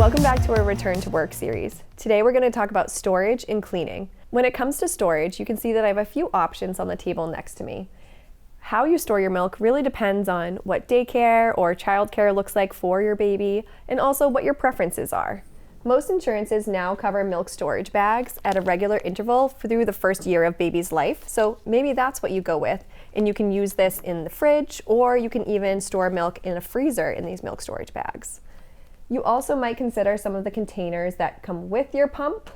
Welcome back to our Return to Work series. Today we're going to talk about storage and cleaning. When it comes to storage, you can see that I have a few options on the table next to me. How you store your milk really depends on what daycare or childcare looks like for your baby, and also what your preferences are. Most insurances now cover milk storage bags at a regular interval through the first year of baby's life, so maybe that's what you go with, and you can use this in the fridge, or you can even store milk in a freezer in these milk storage bags. You also might consider some of the containers that come with your pump,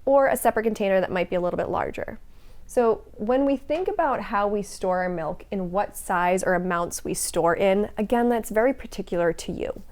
or a separate container that might be a little bit larger. So when we think about how we store our milk and what size or amounts we store in, again, that's very particular to you.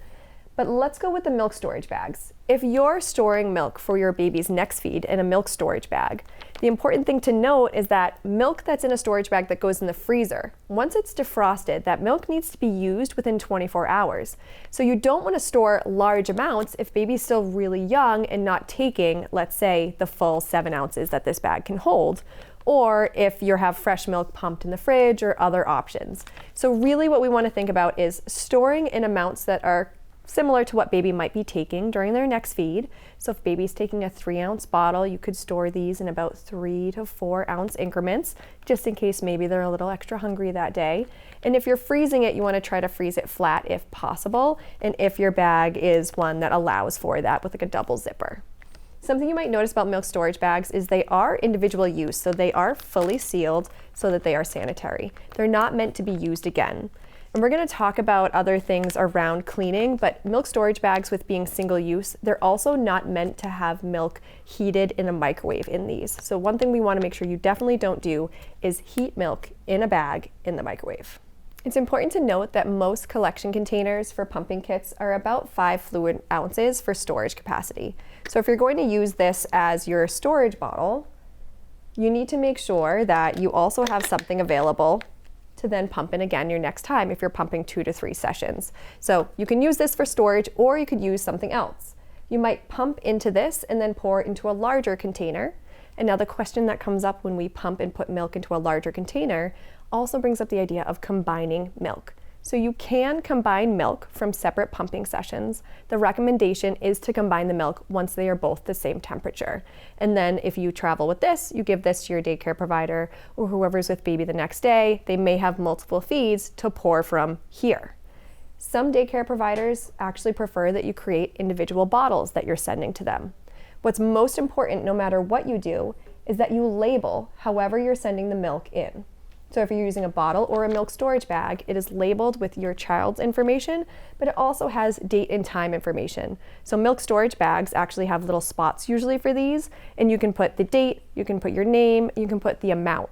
But let's go with the milk storage bags. If you're storing milk for your baby's next feed in a milk storage bag, the important thing to note is that milk that's in a storage bag that goes in the freezer, once it's defrosted, that milk needs to be used within 24 hours. So you don't want to store large amounts if baby's still really young and not taking, let's say, the full 7 ounces that this bag can hold, or if you have fresh milk pumped in the fridge or other options. So really what we want to think about is storing in amounts that are similar to what baby might be taking during their next feed. So if baby's taking a 3-ounce bottle, you could store these in about 3 to 4 ounce increments, just in case maybe they're a little extra hungry that day. And if you're freezing it, you want to try to freeze it flat if possible, and if your bag is one that allows for that with like a double zipper. Something you might notice about milk storage bags is they are individual use, so they are fully sealed so that they are sanitary. They're not meant to be used again. And we're going to talk about other things around cleaning, but milk storage bags with being single use, they're also not meant to have milk heated in a microwave in these. So one thing we want to make sure you definitely don't do is heat milk in a bag in the microwave. It's important to note that most collection containers for pumping kits are about 5 fluid ounces for storage capacity. So if you're going to use this as your storage bottle, you need to make sure that you also have something available to then pump in again your next time if you're pumping 2 to 3 sessions. So you can use this for storage, or you could use something else. You might pump into this and then pour into a larger container. And now the question that comes up when we pump and put milk into a larger container also brings up the idea of combining milk. So you can combine milk from separate pumping sessions. The recommendation is to combine the milk once they are both the same temperature. And then if you travel with this, you give this to your daycare provider or whoever's with baby the next day. They may have multiple feeds to pour from here. Some daycare providers actually prefer that you create individual bottles that you're sending to them. What's most important, no matter what you do, is that you label however you're sending the milk in. So if you're using a bottle or a milk storage bag, it is labeled with your child's information, but it also has date and time information. So milk storage bags actually have little spots usually for these, and you can put the date, you can put your name, you can put the amount.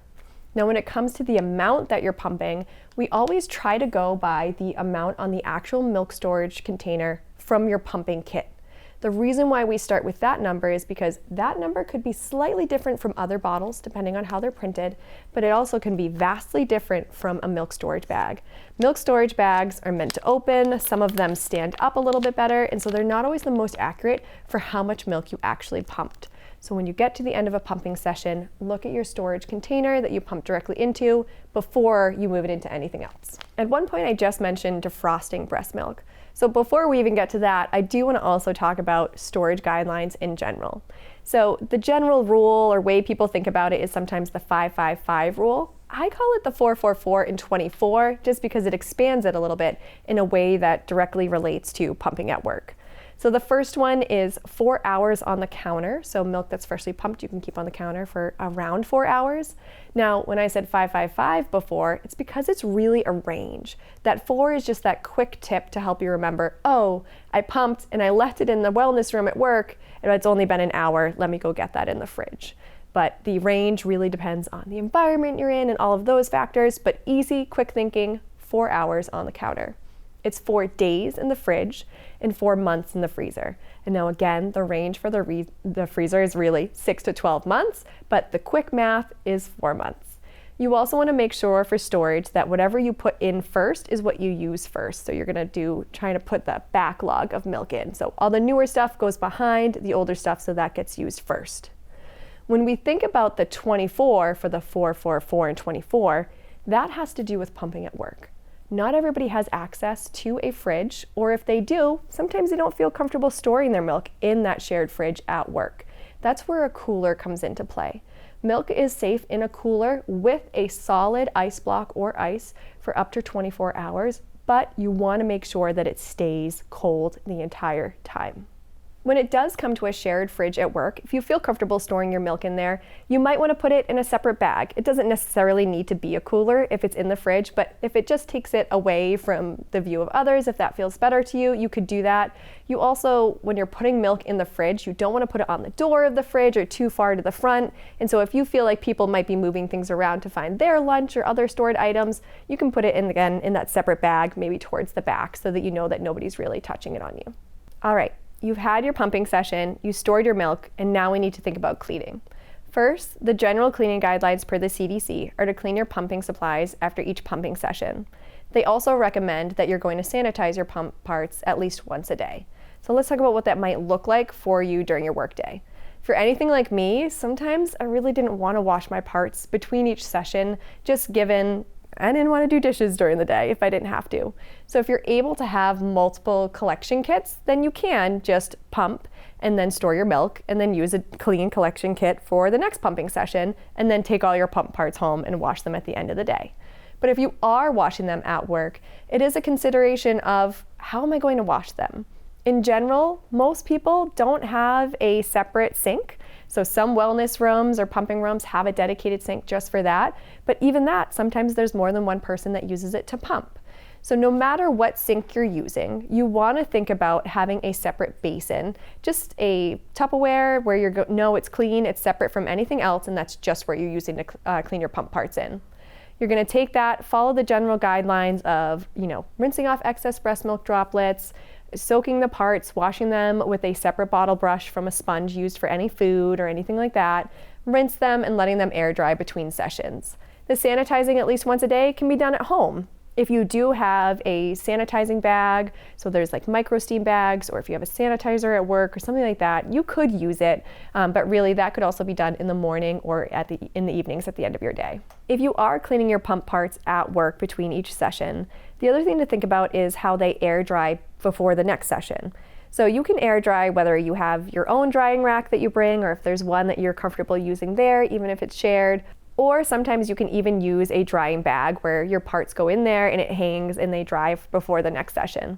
Now when it comes to the amount that you're pumping, we always try to go by the amount on the actual milk storage container from your pumping kit. The reason why we start with that number is because that number could be slightly different from other bottles depending on how they're printed, but it also can be vastly different from a milk storage bag. Milk storage bags are meant to open, some of them stand up a little bit better, and so they're not always the most accurate for how much milk you actually pumped. So when you get to the end of a pumping session, look at your storage container that you pump directly into before you move it into anything else. At one point I just mentioned defrosting breast milk. So before we even get to that, I do want to also talk about storage guidelines in general. So the general rule or way people think about it is sometimes the 5-5-5 rule. I call it the 4-4-4 and 24 just because it expands it a little bit in a way that directly relates to pumping at work. So the first one is 4 hours on the counter. So milk that's freshly pumped, you can keep on the counter for around 4 hours. Now, when I said 5-5-5 before, it's because it's really a range. That 4 is just that quick tip to help you remember, oh, I pumped and I left it in the wellness room at work and it's only been an hour. Let me go get that in the fridge. But the range really depends on the environment you're in and all of those factors, but easy, quick thinking, 4 hours on the counter. It's 4 days in the fridge and 4 months in the freezer. And now again, the range for the freezer is really 6 to 12 months, but the quick math is 4 months. You also want to make sure for storage that whatever you put in first is what you use first. So you're going to trying to put that backlog of milk in. So all the newer stuff goes behind the older stuff, so that gets used first. When we think about the 24 for the 4-4-4 and 24, that has to do with pumping at work. Not everybody has access to a fridge, or if they do, sometimes they don't feel comfortable storing their milk in that shared fridge at work. That's where a cooler comes into play. Milk is safe in a cooler with a solid ice block or ice for up to 24 hours, but you want to make sure that it stays cold the entire time. When it does come to a shared fridge at work, if you feel comfortable storing your milk in there, you might want to put it in a separate bag. It doesn't necessarily need to be a cooler if it's in the fridge, but if it just takes it away from the view of others, if that feels better to you, you could do that. You also, when you're putting milk in the fridge, you don't want to put it on the door of the fridge or too far to the front. And so if you feel like people might be moving things around to find their lunch or other stored items, you can put it in, again, in that separate bag, maybe towards the back, so that you know that nobody's really touching it on you. All right. You've had your pumping session, you stored your milk, and now we need to think about cleaning. First, the general cleaning guidelines per the CDC are to clean your pumping supplies after each pumping session. They also recommend that you're going to sanitize your pump parts at least once a day. So let's talk about what that might look like for you during your workday. If you're anything like me, sometimes I really didn't want to wash my parts between each session, just given I didn't want to do dishes during the day if I didn't have to. So if you're able to have multiple collection kits, then you can just pump and then store your milk and then use a clean collection kit for the next pumping session and then take all your pump parts home and wash them at the end of the day. But if you are washing them at work, it is a consideration of how am I going to wash them? In general, most people don't have a separate sink. So some wellness rooms or pumping rooms have a dedicated sink just for that. But even that, sometimes there's more than one person that uses it to pump. So no matter what sink you're using, you want to think about having a separate basin, just a Tupperware where you know it's clean, it's separate from anything else, and that's just where you're using to clean your pump parts in. You're going to take that, follow the general guidelines of, rinsing off excess breast milk droplets, soaking the parts, washing them with a separate bottle brush from a sponge used for any food or anything like that, rinse them and letting them air dry between sessions. The sanitizing at least once a day can be done at home. If you do have a sanitizing bag, so there's like micro steam bags, or if you have a sanitizer at work or something like that, you could use it, but really that could also be done in the morning or in the evenings at the end of your day. If you are cleaning your pump parts at work between each session, the other thing to think about is how they air dry before the next session. So you can air dry whether you have your own drying rack that you bring, or if there's one that you're comfortable using there, even if it's shared. Or sometimes you can even use a drying bag where your parts go in there and it hangs and they dry before the next session.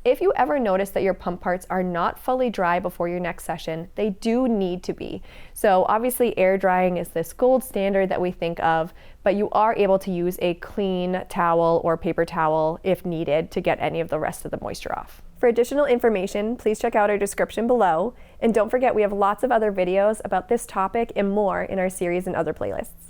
If you ever notice that your pump parts are not fully dry before your next session, they do need to be. So obviously air drying is this gold standard that we think of, but you are able to use a clean towel or paper towel if needed to get any of the rest of the moisture off. For additional information, please check out our description below. And don't forget, we have lots of other videos about this topic and more in our series and other playlists.